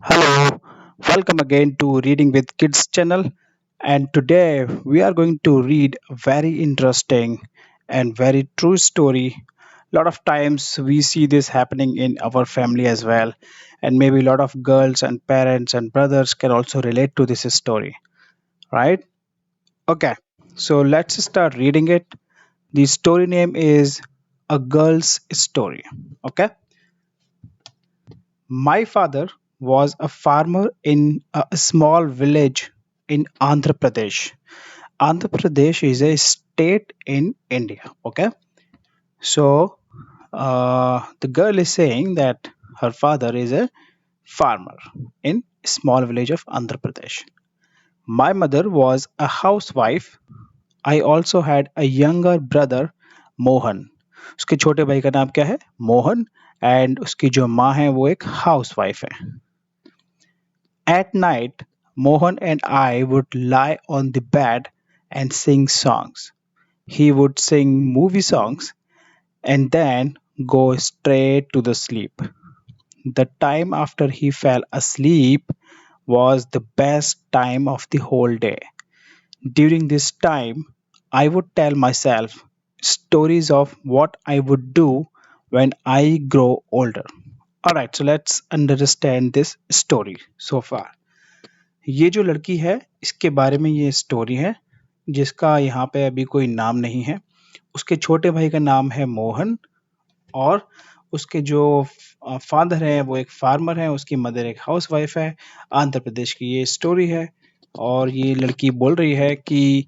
Hello, welcome again to Reading with Kids channel. And today we are going to read a very interesting and very true story. A lot of times we see this happening in our family as well, and maybe a lot of girls and parents and brothers can also relate to this story, right? Okay, so let's start reading it. The story name is A Girl's Story. Okay, my father was a farmer in a small village in Andhra Pradesh. Andhra Pradesh is a state in India. Okay, so the girl is saying that her father is a farmer in small village of Andhra Pradesh. My mother was a housewife. I also had a younger brother, Mohan. उसके छोटे भाई का नाम क्या है? Mohan. And उसकी जो माँ है वो एक हाउसवाइफ है. At night, Mohan and I would lie on the bed and sing songs. He would sing movie songs and then go straight to the sleep. The time after he fell asleep was the best time of the whole day. During this time, I would tell myself stories of what I would do when I grow older. Alright, so let's understand this story so far. ये जो लड़की है इसके बारे में ये story है जिसका यहाँ पे अभी कोई नाम नहीं है। उसके छोटे भाई का नाम है मोहन और उसके जो फादर है वो एक फार्मर है, उसकी मदर एक हाउसवाइफ है। आंध्र प्रदेश की ये स्टोरी है और ये लड़की बोल रही है कि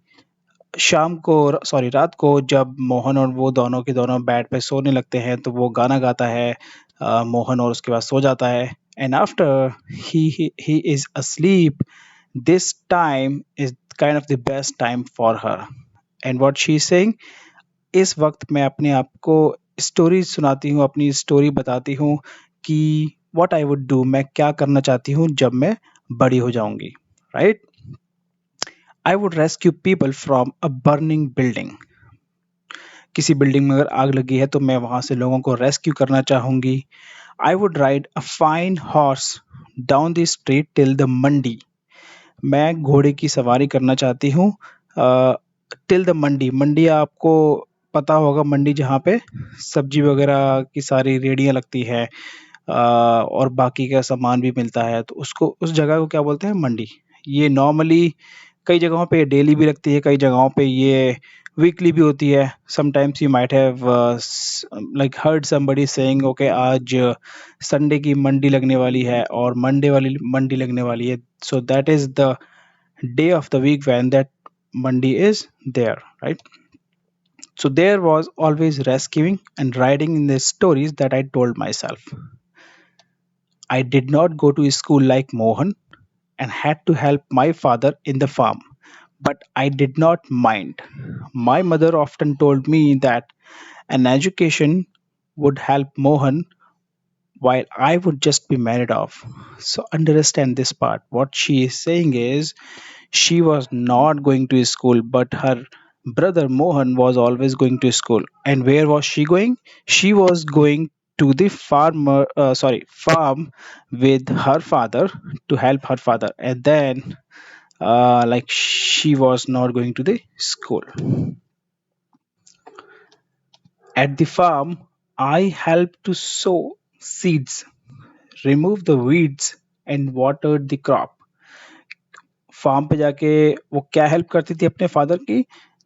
शाम को सॉरी रात को जब मोहन और वो दोनों के दोनों बेड पे सोने लगते हैं तो वो गाना गाता है मोहन और उसके बाद सो जाता है and after he is asleep. This time is kind of the best time for her. And what she is saying, इस वक्त मैं अपने आप को स्टोरी सुनाती हूँ, अपनी स्टोरी बताती हूँ कि what I would do, मैं क्या करना चाहती हूँ जब मैं बड़ी हो जाऊंगी, right? I would rescue people from a burning building. किसी बिल्डिंग में अगर आग लगी है तो मैं वहां से लोगों को रेस्क्यू करना चाहूंगी. I would ride a fine horse down the street till the मंडी. मैं घोड़े की सवारी करना चाहती हूँ टिल द मंडी. मंडी आपको पता होगा, मंडी जहाँ पे सब्जी वगैरह की सारी रेडियां लगती है और बाकी का सामान भी मिलता है, तो उसको उस जगह को क्या बोलते हैं? मंडी. ये नॉर्मली कई जगहों पे डेली भी लगती है, कई जगहों पे ये वीकली भी होती है. Sometimes you might have like heard somebody saying okay आज संडे की मंडी लगने वाली है और मंडे वाली मंडी लगने वाली है. So that is the day of the week when that Mandi is there, right? So there was always rescuing and riding in the stories that I told myself. I did not go to school like Mohan and had to help my father in the farm, but I did not mind. My mother often told me that an education would help Mohan while I would just be married off. So understand this part. What she is saying is she was not going to school, but her brother Mohan was always going to school. And where was she going? She was going to the farm with her father to help her father. And then, like, she was not going to the school. At the farm, I helped to sow seeds, remove the weeds, and watered the crop. Farm पे जाके वो क्या help करती थी अपने father की?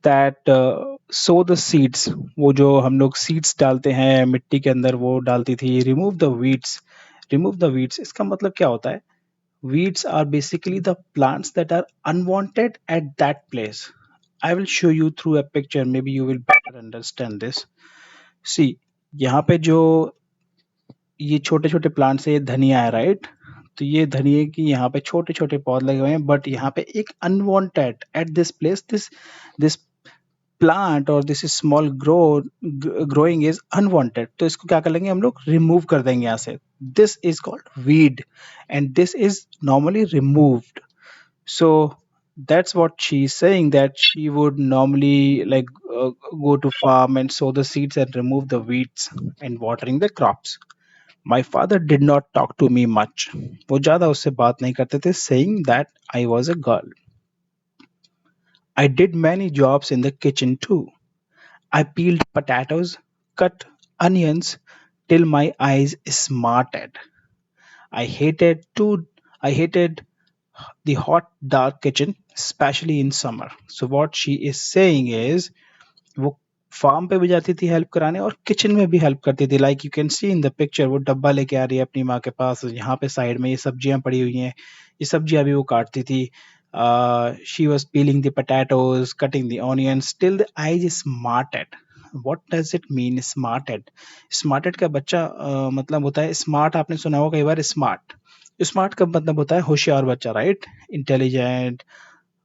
That so the seeds, वो जो हम लोग सीड्स डालते हैं मिट्टी के अंदर वो डालती थी. Remove the weeds. Remove the weeds इसका मतलब क्या होता है? Weeds are basically the plants that are unwanted at that place. I will show you through a picture, maybe you will better understand this. See, यहाँ पे जो ये छोटे छोटे प्लांट्स है, ये धनिया है, राइट? तो ये धनिए की यहाँ पे छोटे छोटे पौधे लगे हुए हैं, बट यहाँ पे एक unwanted at this place, this plant और this small growing is unwanted. तो इसको क्या कर लेंगे हम लोग? रिमूव कर देंगे यहाँ से. This is called weed and this is normally removed. So that's what she's saying, that she would normally like go to farm and sow the seeds and remove the weeds and watering the crops. My father did not talk to me much. वो ज़्यादा उससे बात नहीं करते थे, saying that I was a girl. I did many jobs in the kitchen too. I peeled potatoes, cut onions till my eyes smarted. I hated to I hated the hot dark kitchen, especially in summer. So what she is saying is वो farm पे भी जाती थी help कराने और kitchen में भी help करती थी। Like you can see in the picture, वो डब्बा लेके आ रही है अपनी माँ के पास, यहाँ पे साइड में ये सब्जियां पड़ी हुई हैं, ये सब्जियां भी वो काटती थी। She was peeling the potatoes, cutting the onions till the eyes smarted. What does it mean smarted? Smarted का बच्चा मतलब होता है स्मार्ट, आपने सुना होगा कई बार स्मार्ट। स्मार्ट का मतलब होता है होशियार बच्चा, राइट? इंटेलिजेंट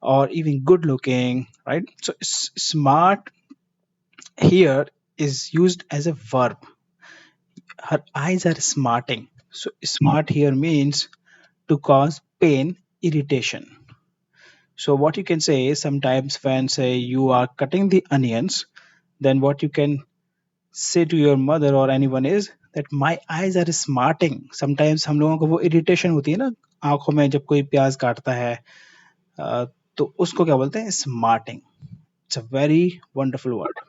और even good looking, right? So smart here is used as a verb. Her eyes are smarting. So smart here means to cause pain, irritation. So what you can say is sometimes when say you are cutting the onions, then what you can say to your mother or anyone is that my eyes are smarting. Sometimes हम लोगों को वो irritation होती है ना आंखों में जब कोई प्याज काटता है, तो उसको क्या बोलते हैं? Smarting. It's a very wonderful word.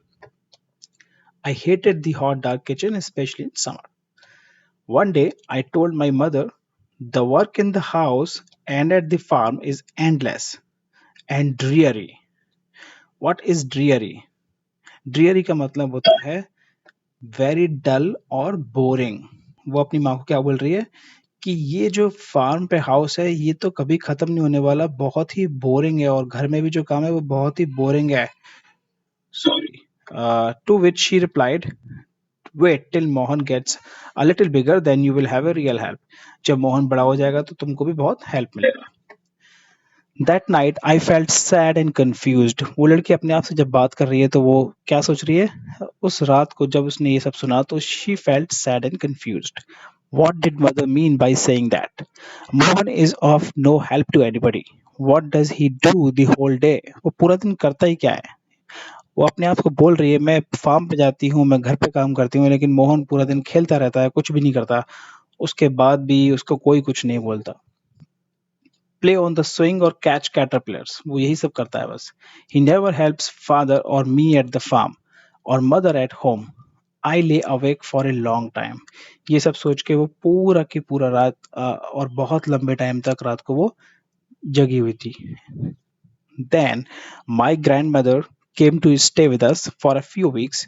I hated the hot dark kitchen, especially in summer. One day I told my mother, the work in the house and at the farm is endless and dreary. What is dreary? Dreary का मतलब होता है very dull और boring. वो अपनी माँ को क्या बोल रही है कि ये जो फार्म पे हाउस है ये तो कभी खत्म नहीं होने वाला, बहुत ही बोरिंग है, और घर में भी जो काम है वो बहुत ही बोरिंग है. Sorry. To which she replied, wait till Mohan gets a little bigger, then you will have a real help. जब मोहन बड़ा हो जाएगा तो तुमको भी बहुत हेल्प मिलेगा. That night I felt sad and confused. वो लड़की अपने आप से जब बात कर रही है तो वो क्या सोच रही है? उस रात को जब उसने ये सब सुना तो she felt sad and confused. What did mother mean by saying that? Mohan is of no help to anybody. What does he do the whole day? वो पूरा दिन करता ही क्या है? वो अपने आप को बोल रही है मैं फार्म पे जाती हूँ, मैं घर पे काम करती हूँ, लेकिन मोहन पूरा दिन खेलता रहता है, कुछ भी नहीं करता। उसके बाद भी उसको कोई कुछ नहीं बोलता। प्ले ऑन द स्विंग और कैच कैटरपिलर्स, वो यही सब करता है बस। ही नेवर हेल्प्स फादर और मी एट द फार्म और मदर एट होम। आई ले awake for a long time. ये सब सोच के वो पूरा की पूरा रात और बहुत लंबे टाइम तक रात को वो जगी हुई थी। Then my grandmother came to stay with us for a few weeks,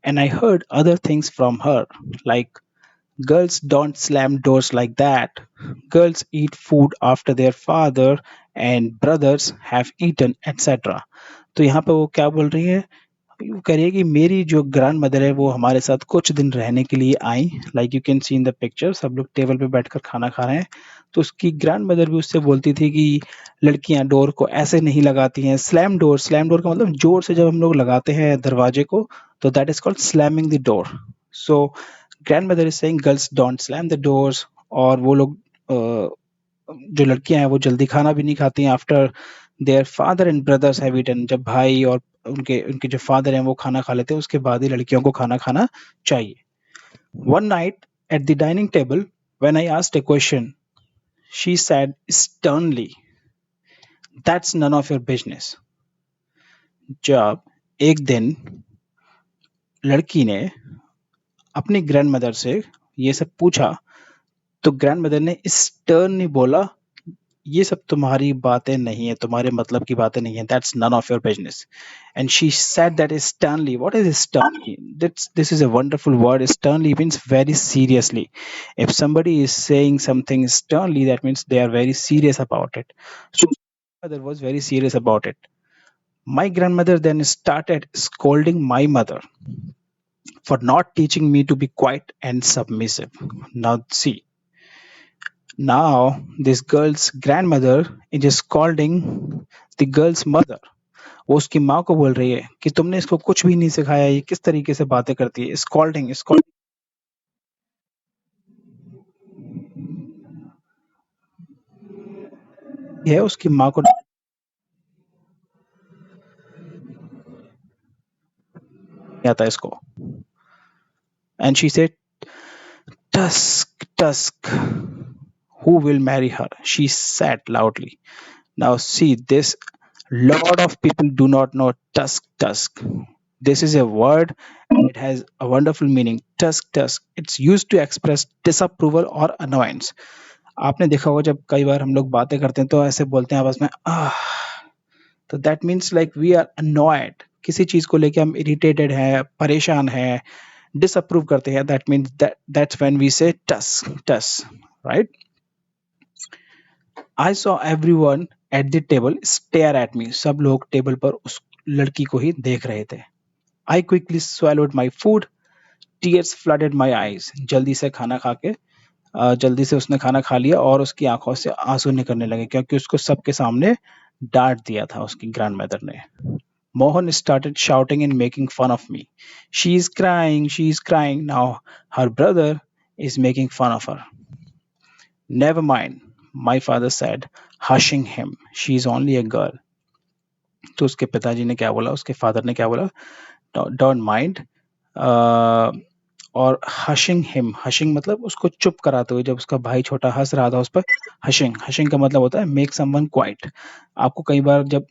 and I heard other things from her, like girls don't slam doors like that, girls eat food after their father and brothers have eaten, etc. तो यहाँ पे वो क्या बोल रही है? वो कह रही है कि मेरी जो ग्रैंड मदर है वो हमारे साथ कुछ दिन रहने के लिए आई। Like you can see in the picture, सब लोग टेबल पे बैठकर खाना खा रहे हैं, तो उसकी ग्रैंड मदर भी उससे बोलती थी कि लड़कियां डोर को ऐसे नहीं लगाती हैं। स्लैम डोर, स्लैम डोर का मतलब जोर से जब हम लोग लगाते हैं दरवाजे को, तो that is called slamming the door. So grand mother is saying girls don't slam the doors, और वो लोग जो लड़कियां हैं वो जल्दी खाना भी नहीं खाती हैं after their father and brothers have eaten. जब भाई और उनके उनके जो फादर हैं वो खाना खा लेते हैं उसके बाद ही लड़कियों को खाना खाना चाहिए. One night at the dining table when I asked a question she said sternly, that's none of your business. जब एक दिन लड़की ने अपनी ग्रैंड मदर से ये सब पूछा तो ग्रैंड मदर ने स्टर्नली बोला, ये सब तुम्हारी बातें नहीं है, तुम्हारे मतलब की बातें नहीं है, that's none of your business. And she said that sternly. What is sternly? This is a wonderful word. Sternly means very seriously. If somebody is saying something sternly, that means they are very serious about it. So my mother was very serious about it. My grandmother then started scolding my mother for not teaching me to be quiet and submissive. Now see, now this girl's grandmother is just scolding the girl's mother. वो उसकी माँ को बोल रही है कि तुमने इसको कुछ भी नहीं सिखाया, ये किस तरीके से बातें करती है. स्कॉल्डिंग, स्कॉल्डिंग है उसकी माँ को नहीं आता इसको. And she said Tusk, Tusk, who will marry her? She said loudly. Now, see, this lot of people do not know Tusk, Tusk. This is a word, it has a wonderful meaning. Tusk, Tusk. It's used to express disapproval or annoyance. आपने देखा होगा जब कई बार हम लोग बातें करते हैं तो ऐसे बोलते हैं आपस में आह, तो that means like we are annoyed, किसी चीज को लेके हम इरिटेटेड हैं, परेशान हैं, disapprove करते हैं, that means that's when we say tusk, tusk, right? I saw everyone at the table stare at me. सब लोग टेबल पर उस लड़की को ही देख रहे थे. I quickly swallowed my food. Tears flooded my eyes. जल्दी से खाना खा के जल्दी से उसने खाना खा लिया और उसकी आंखों से आंसू निकलने लगे क्योंकि उसको सबके सामने डांट दिया था उसकी ग्रैंडमदर ने. Mohan started shouting and making fun of me. She's crying, she's crying. Now her brother is making fun of her. Never mind, my father said, hushing him. She's only a girl. तो उसके पिताजी ने क्या बोला, उसके father ने क्या बोला, डोंट माइंड, और हशिंग हिम, हशिंग मतलब उसको चुप कराते हुए, जब उसका भाई छोटा हंस रहा था उस पर, हशिंग, हशिंग का मतलब होता है मेक समवन क्वाइट. आपको कई बार जब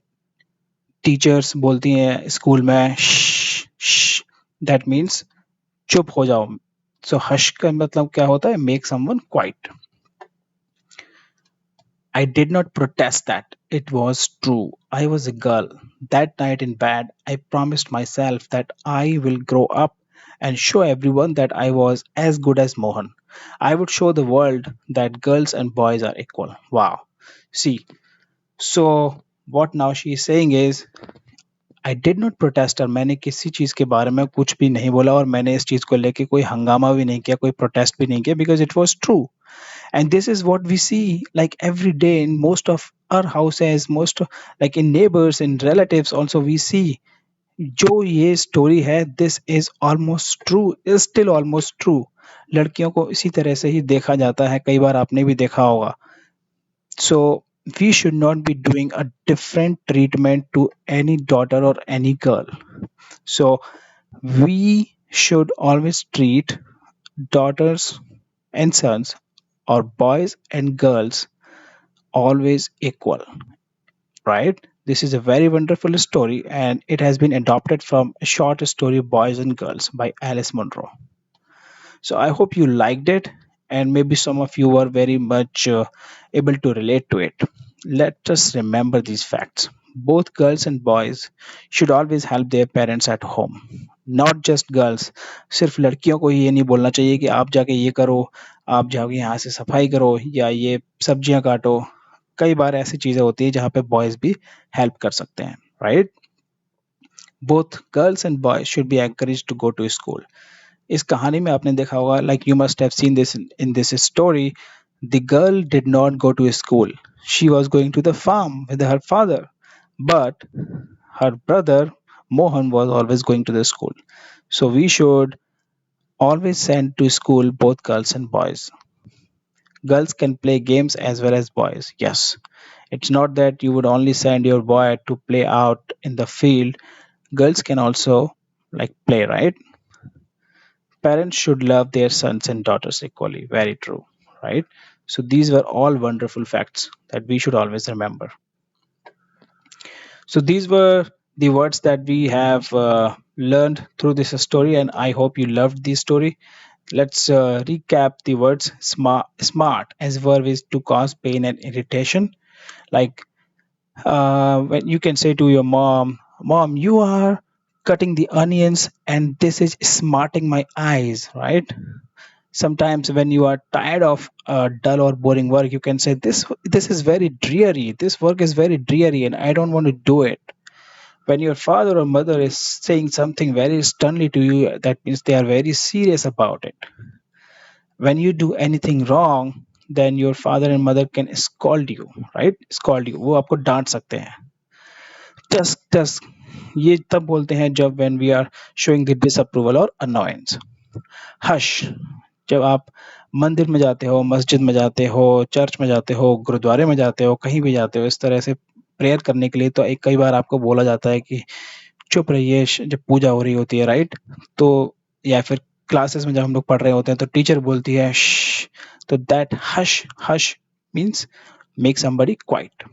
टीचर्स बोलती हैं स्कूल में दैट मीन्स चुप हो जाओ, सो हश का मतलब क्या होता है, make someone quite. I did not protest that. It was true. I was a girl. That night in bed, I promised myself that I will grow up and show everyone that I was as good as Mohan. I would show the world that girls and boys are equal. Wow. See, so what now she is saying is, I did not protest, और मैंने किसी चीज़ के बारे में कुछ भी नहीं बोला और मैंने इस चीज़ को लेके कोई हंगामा भी नहीं किया, कोई प्रोटेस्ट भी नहीं किया, because it was true. And this is what we see like every day in most of our houses, most like in neighbors, in relatives also we see. जो ये स्टोरी है, this is almost true, is still almost true. लड़कियों को इसी तरह से ही देखा जाता है, कई बार आपने भी देखा होगा. So we should not be doing a different treatment to any daughter or any girl. So we should always treat daughters and sons, or boys and girls, always equal, right? This is a very wonderful story and it has been adopted from a short story Boys and Girls by Alice Munro. So I hope you liked it and maybe some of you were very much able to relate to it. Let us remember these facts. Both girls and boys should always help their parents at home. Not just girls. सिर्फ लड़कियों को ही ये नहीं बोलना चाहिए कि आप जाके ये करो, आप जाके यहाँ से सफाई करो या ये सब्जियां काटो. कई बार ऐसी चीजें होती है जहाँ पे बॉयज भी हेल्प कर सकते हैं, right? Both girls and boys should be encourage to go to school. इस कहानी में आपने देखा होगा, like you must have seen this in this story, the girl did not go to school. She was going to the farm with her father, but her brother Mohan was always going to the school. So we should always send to school both girls and boys. Girls can play games as well as boys. Yes. It's not that you would only send your boy to play out in the field. Girls can also like play, right? Parents should love their sons and daughters equally. Very true, right? So these were all wonderful facts that we should always remember. So these were the words that we have learned through this story, and I hope you loved this story. Let's recap the words. Smart as verb is to cause pain and irritation. Like when you can say to your mom, "Mom, you are cutting the onions, and this is smarting my eyes," right? Sometimes when you are tired of dull or boring work, you can say, "This is very dreary. This work is very dreary, and I don't want to do it." When your father or mother is saying something very sternly to you, that means they are very serious about it. When you do anything wrong, then your father and mother can scold you, right? Scold you. वो आपको डांट सकते हैं. Tusk, tusk. ये तब बोलते हैं जब when we are showing the disapproval or annoyance. Hush. जब आप मंदिर में जाते हो, मस्जिद में जाते हो, चर्च में जाते हो, गुरुद्वारे में जाते हो, कहीं भी जाते हो, इस तरह से प्रेयर करने के लिए तो एक कई बार आपको बोला जाता है कि चुप रहिए जब पूजा हो रही होती है, राइट? तो या फिर क्लासेस में जब हम लोग पढ़ रहे होते हैं तो टीचर बोलती है shh, तो that hush hush means make somebody quiet.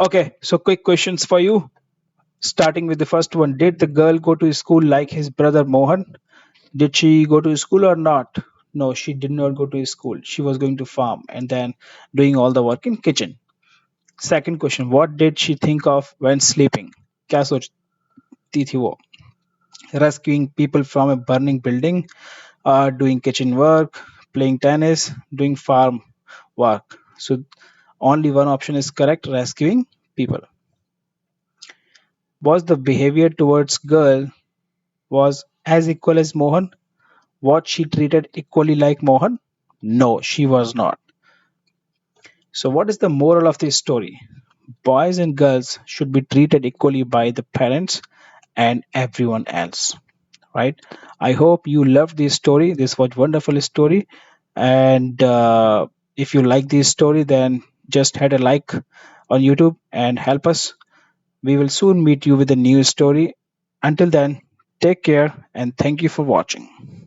Okay, so quick questions for you. Starting with the first one, did the girl go to school like his brother Mohan? Did she go to school or not? No, she did not go to school. She was going to farm and then doing all the work in kitchen. Second question, what did she think of when sleeping? क्या सोचती थी वो? Rescuing people from a burning building, doing kitchen work, playing tennis, doing farm work. So only one option is correct, rescuing people. Was the behavior towards girl was as equal as Mohan? Was she treated equally like Mohan? No, she was not. So what is the moral of this story? Boys and girls should be treated equally by the parents and everyone else. Right? I hope you loved this story. This was wonderful story, and if you like this story, then just hit a like on YouTube and help us. We will soon meet you with a new story. Until then, take care and thank you for watching.